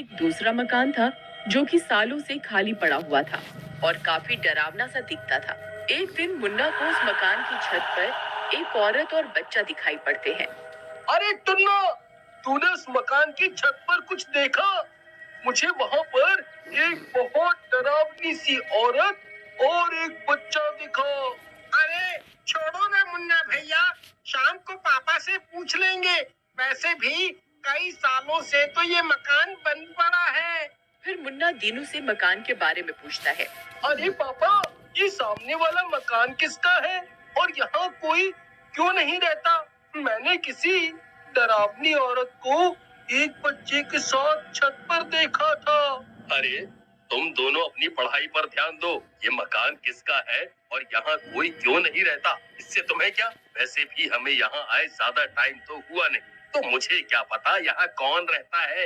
एक दूसरा मकान था जो कि सालों से खाली पड़ा हुआ था और काफी डरावना सा दिखता था। एक दिन मुन्ना को उस मकान की छत पर एक औरत और बच्चा दिखाई पड़ते हैं। अरे टुन्ना, तूने उस मकान की छत पर कुछ देखा? मुझे वहाँ पर एक बहुत डरावनी सी औरत और एक बच्चा दिखा। अरे छोड़ो ना मुन्ना भैया, शाम को पापा से पूछ लेंगे। वैसे भी कई सालों से तो ये मकान बंद पड़ा है। फिर मुन्ना दीनू से मकान के बारे में पूछता है। अरे पापा, ये सामने वाला मकान किसका है और यहाँ कोई क्यों नहीं रहता? मैंने किसी डरावनी औरत को एक बच्चे के साथ छत पर देखा था। अरे तुम दोनों अपनी पढ़ाई पर ध्यान दो। ये मकान किसका है और यहाँ कोई क्यों नहीं रहता, इससे तुम्हें क्या? वैसे भी हमें यहाँ आए ज्यादा टाइम तो हुआ नहीं, तो मुझे क्या पता यहाँ कौन रहता है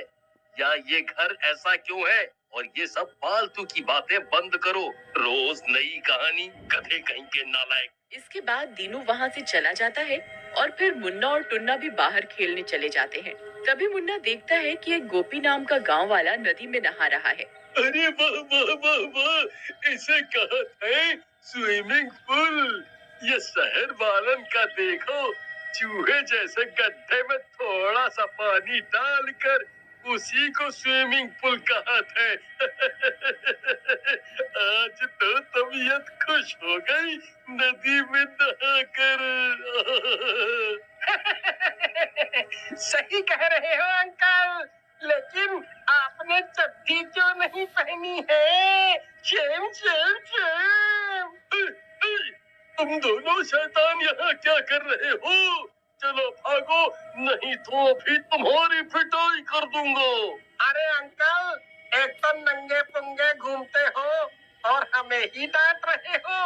या ये घर ऐसा क्यों है। और ये सब फालतू की बातें बंद करो। रोज नई कहानी, गधे कहीं के नालायक। इसके बाद दीनू वहाँ से चला जाता है और फिर मुन्ना और टुन्ना भी बाहर खेलने चले जाते हैं। तभी मुन्ना देखता है कि एक गोपी नाम का गांव वाला नदी में नहा रहा है। अरे वाह वाह वाह वाह, इसे कहते हैं स्विमिंग पूल। ये शहर वालन का देखो, चूहे जैसे गड्ढे में थोड़ा सा पानी डालकर उसी को स्विमिंग पूल कहते हैं। आज तो तबीयत खुश हो गई नदी में नहाकर। सही कह रहे हो अंकल, लेकिन आपने चड्डी क्यों नहीं पहनी है? Shem Shem Shem. तुम दोनों शैतान यहाँ क्या कर रहे हो? चलो भागो, नहीं तो अभी तुम्हारी पिटाई कर दूंगा। अरे अंकल, एक तो नंगे पुंगे घूमते हो और हमें ही डांट रहे हो।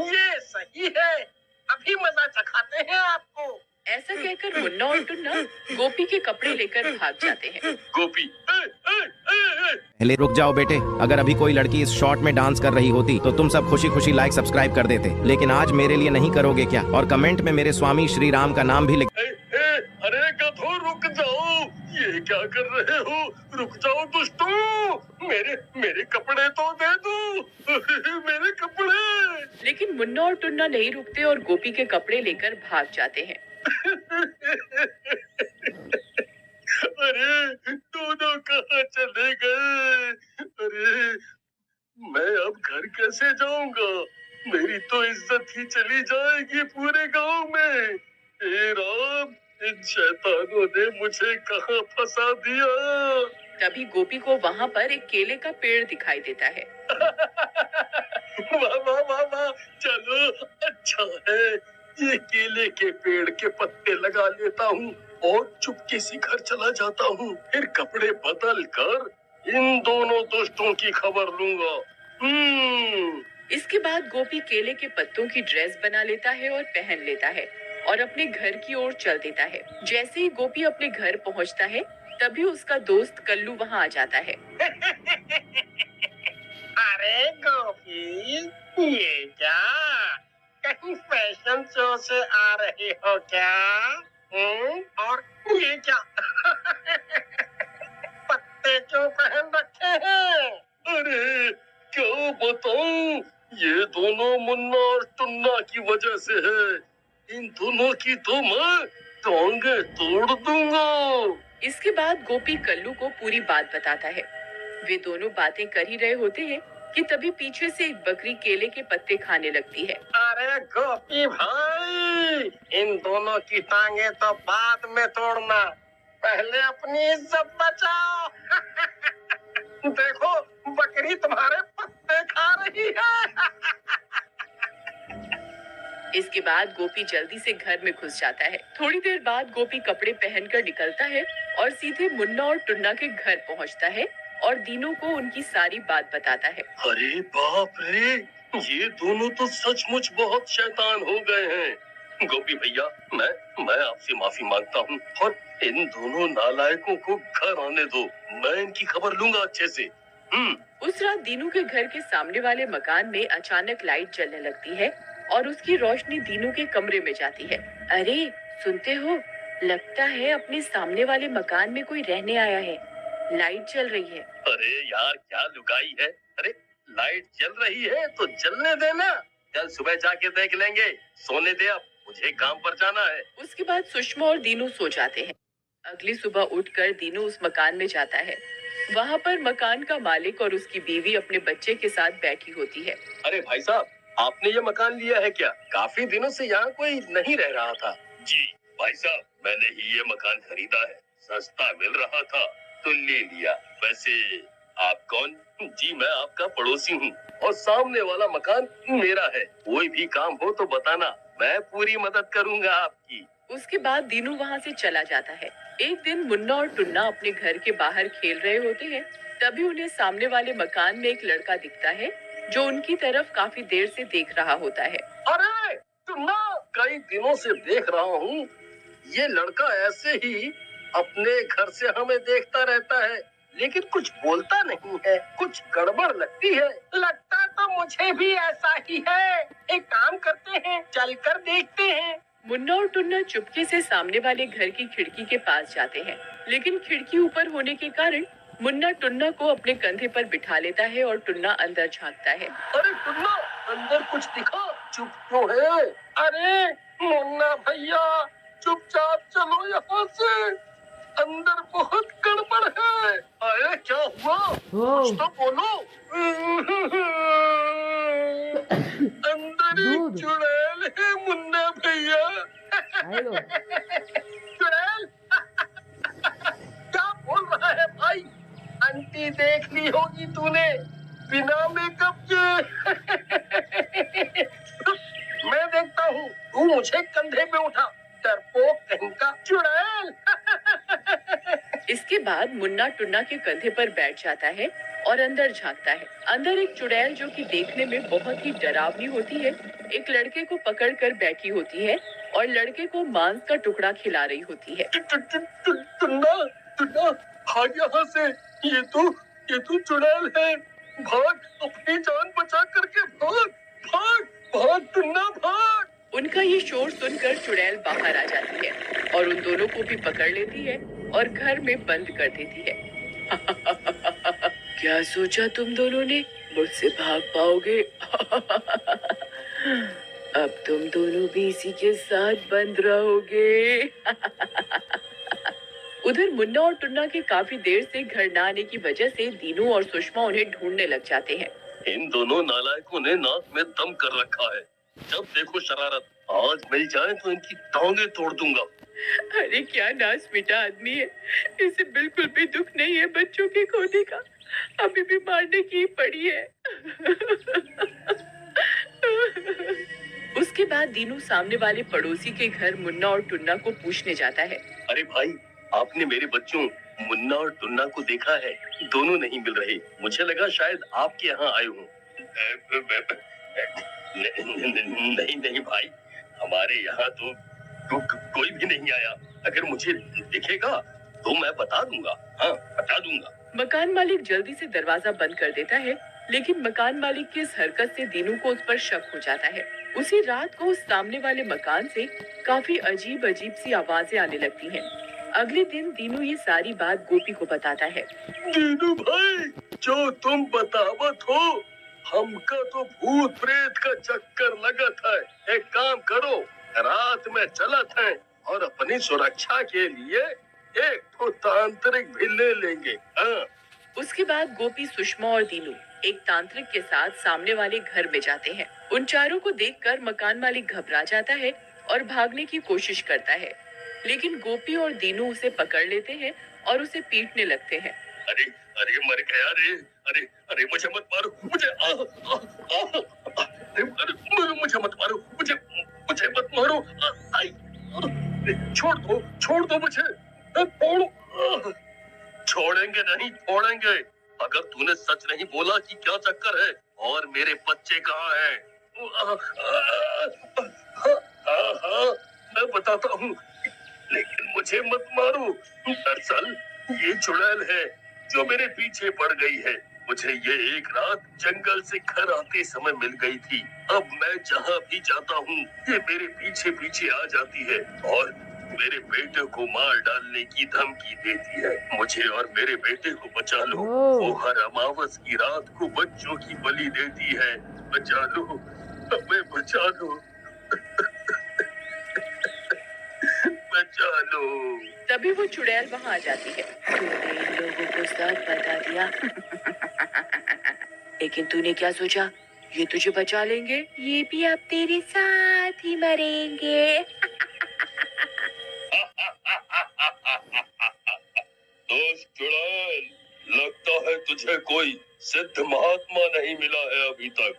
ये सही है, अभी मजा चखाते हैं आपको। ऐसा कहकर मुन्ना और टुन्ना गोपी के कपड़े लेकर भाग जाते हैं। गोपी, पहले रुक जाओ बेटे, अगर अभी कोई लड़की इस शॉट में डांस कर रही होती तो तुम सब खुशी खुशी लाइक सब्सक्राइब कर देते, लेकिन आज मेरे लिए नहीं करोगे क्या? और कमेंट में मेरे स्वामी श्री राम का नाम भी लिख। अरे गधो रुक जाओ, ये क्या कर रहे हो? रुक जाओ दुष्टों, मेरे कपड़े तो दे दो। मेरे कपड़े। लेकिन मुन्ना और टुन्ना नहीं रुकते और गोपी के कपड़े लेकर भाग जाते हैं। अरे दोनों कहाँ चले गए? अरे मैं अब घर कैसे जाऊंगा? मेरी तो इज्जत ही चली जाएगी पूरे गांव में। हे राम, इन शैतानों ने मुझे कहाँ फंसा दिया? तभी गोपी को वहाँ पर एक केले का पेड़ दिखाई देता है। वाह वाह वाह वाह, चलो अच्छा है, ये केले के पेड़ के पत्ते लगा लेता हूँ और चुपके से घर चला जाता हूँ। फिर कपड़े बदल कर इन दोनों दोस्तों की खबर लूंगा। इसके बाद गोपी केले के पत्तों की ड्रेस बना लेता है और पहन लेता है और अपने घर की ओर चल देता है। जैसे ही गोपी अपने घर पहुंचता है, तभी उसका दोस्त कल्लू वहां आ जाता है। अरे गोपी, ये क्या? कहीं फैशन शो से आ रहे हो क्या? और ये क्या? पत्ते क्यों पहन रखे हैं? अरे क्या बताऊं, ये दोनों मुन्ना और टुन्ना की वजह से है। इन दोनों की तो मैं टांगे तोड़ दूंगा। इसके बाद गोपी कल्लू को पूरी बात बताता है। वे दोनों बातें कर ही रहे होते हैं कि तभी पीछे से एक बकरी केले के पत्ते खाने लगती है। अरे गोपी भाई, इन दोनों की टांगे तो बाद में तोड़ना, पहले अपनी इज्जत बचाओ। देखो, बकरी तुम्हारे पत्ते खा रही है। इसके बाद गोपी जल्दी से घर में घुस जाता है। थोड़ी देर बाद गोपी कपड़े पहनकर निकलता है और सीधे मुन्ना और टुन्ना के घर पहुंचता है और दीनू को उनकी सारी बात बताता है। अरे बाप रे, ये दोनों तो सचमुच बहुत शैतान हो गए हैं। गोपी भैया, मैं आपसे माफी मांगता हूँ और इन दोनों नालायकों को घर आने दो। मैं इनकी खबर लूंगा अच्छे से। उस रात दीनू के घर के सामने वाले मकान में अचानक लाइट जलने लगती है और उसकी रोशनी दीनू के कमरे में जाती है। अरे सुनते हो, लगता है अपने सामने वाले मकान में कोई रहने आया है। लाइट जल रही है। अरे यार क्या लुगाई है। अरे लाइट जल रही है तो जलने देना, कल सुबह जाके देख लेंगे। सोने दे अब, मुझे काम पर जाना है। उसके बाद सुषमा और दीनू सो जाते हैं। अगली सुबह उठकर दीनू उस मकान में जाता है। वहाँ पर मकान का मालिक और उसकी बीवी अपने बच्चे के साथ बैठी होती है। अरे भाई साहब, आपने ये मकान लिया है क्या? काफी दिनों से यहाँ कोई नहीं रह रहा था। जी भाई साहब, मैंने ही ये मकान खरीदा है, सस्ता मिल रहा था तो ले लिया। वैसे आप कौन? जी मैं आपका पड़ोसी हूँ और सामने वाला मकान मेरा है। कोई भी काम हो तो बताना, मैं पूरी मदद करूँगा आपकी। उसके बाद दीनू वहाँ से चला जाता है। एक दिन मुन्ना और टुन्ना अपने घर के बाहर खेल रहे होते हैं। तभी उन्हें सामने वाले मकान में एक लड़का दिखता है जो उनकी तरफ काफी देर से देख रहा होता है। अरे टुन्ना, कई दिनों से देख रहा हूँ, ये लड़का ऐसे ही अपने घर से हमें देखता रहता है, लेकिन कुछ बोलता नहीं है। कुछ गड़बड़ लगती है। लगता तो मुझे भी ऐसा ही है। एक काम करते हैं, चलकर देखते हैं। मुन्ना और टुन्ना चुपके से सामने वाले घर की खिड़की के पास जाते हैं, लेकिन खिड़की ऊपर होने के कारण मुन्ना टुन्ना को अपने कंधे पर बिठा लेता है और टुन्ना अंदर झांकता है। अरे टुन्ना, अंदर कुछ दिखा? चुप क्यों है? अरे मुन्ना भैया, चुपचाप चलो यहाँ से, अंदर बहुत गड़बड़ है। अरे क्या हुआ? कुछ तो बोलो। अंदर एक दूध। चुड़ैल है मुन्ना भैया। चुड़ैल? क्या बोल रहा है भाई? आंटी देख ली होगी तूने, बिना मेकअप के। मैं देखता हूँ, तू मुझे कंधे पे उठा, डरपोक कहीं का। चुड़ैल। इसके बाद मुन्ना टुन्ना के कंधे पर बैठ जाता है और अंदर झांकता है। अंदर एक चुड़ैल जो कि देखने में बहुत ही डरावनी होती है, एक लड़के को पकड़कर बैठी होती है और लड़के को मांस का टुकड़ा खिला रही होती है। टुन्ना, टुन्ना, भाग यहाँ से। ये तो चुड़ैल है। भाग, अपनी जान बचा करके भाग, भाग, भाग टुन्ना, भाग। उनका ये शोर सुनकर चुड़ैल बाहर आ जाती है और उन दोनों को भी पकड़ लेती है और घर में बंद कर देती है। क्या सोचा तुम दोनों ने, मुझसे भाग पाओगे? अब तुम दोनों भी इसी के साथ बंद रहोगे। उधर मुन्ना और टुन्ना के काफी देर से घर न आने की वजह से दीनू और सुषमा उन्हें ढूंढने लग जाते हैं। इन दोनों नालायकों ने नाक में दम कर रखा है। जब देखो शरारत। आज मिल जाए तो इनकी टांगे तोड़ दूंगा। अरे क्या नास बेटा आदमी है, इसे बिल्कुल भी दुख नहीं है बच्चों के खोने का, अभी भी मारने की पड़ी है। उसके बाद दीनू सामने वाले पड़ोसी के घर मुन्ना और टुन्ना को पूछने जाता है। अरे भाई, आपने मेरे बच्चों मुन्ना और टुन्ना को देखा है? दोनों नहीं मिल रहे। मुझे लगा शायद आपके यहाँ आए हूँ। नहीं नहीं भाई, हमारे यहाँ तो कोई भी नहीं आया। अगर मुझे दिखेगा तो मैं बता दूंगा। हाँ, बता दूंगा। मकान मालिक जल्दी से दरवाजा बंद कर देता है, लेकिन मकान मालिक की इस हरकत से दीनू को उस पर शक हो जाता है। उसी रात को उस सामने वाले मकान से काफी अजीब अजीब सी आवाजें आने लगती हैं। अगले दिन दीनू ये सारी बात गोपी को बताता है। दीनू भाई, जो तुम बतावत हो, हमका तो भूत प्रेत का चक्कर लगत है। एक काम करो, रात में चलत है और अपनी सुरक्षा के लिए एक तो तांत्रिक भी ले लेंगे। हाँ। उसके बाद गोपी, सुषमा और दीनू एक तांत्रिक के साथ सामने वाले घर में जाते हैं। उन चारों को देखकर मकान मालिक घबरा जाता है और भागने की कोशिश करता है, लेकिन गोपी और दीनू उसे पकड़ लेते हैं और उसे पीटने लगते हैं। अरे अरे मर गया रे। अरे अरे मुझे मत मारो, मुझे मुझे मत मारो, मुझे मत मारो। छोड़ दो मुझे। छोड़ेंगे नहीं, छोड़ेंगे। अगर तूने सच नहीं बोला कि क्या चक्कर है और मेरे बच्चे कहाँ हैं? हाँ, मैं बताता हूँ, लेकिन मुझे मत मारो। दरअसल ये चुड़ैल है जो मेरे पीछे पड़ गई है। मुझे ये एक रात जंगल से घर आते समय मिल गई थी। अब मैं जहाँ भी जाता हूँ ये मेरे पीछे पीछे आ जाती है और मेरे बेटे को मार डालने की धमकी देती है। मुझे और मेरे बेटे को बचा लो। वो हर अमावस की रात को बच्चों की बलि देती है। बचा लो, हमें बचा लो। बचा लो। तभी वो चुड़ैल वहाँ आ जाती है। तूने इन लोगों को सब बता दिया। लेकिन तूने क्या सोचा, ये तुझे बचा लेंगे? ये भी अब तेरे साथ ही मरेंगे। दोस्त चुड़ैल, लगता है तुझे कोई सिद्ध महात्मा नहीं मिला है अभी तक।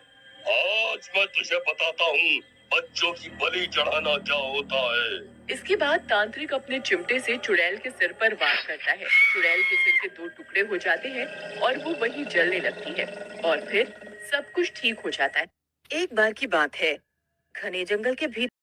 आज मैं तुझे बताता हूँ बच्चों की बलि चढ़ाना क्या होता है। इसके बाद तांत्रिक अपने चिमटे से चुड़ैल के सिर पर वार करता है। चुड़ैल के सिर के 2 टुकड़े हो जाते हैं और वो वहीं जलने लगती है और फिर सब कुछ ठीक हो जाता है। एक बार की बात है, घने जंगल के भीतर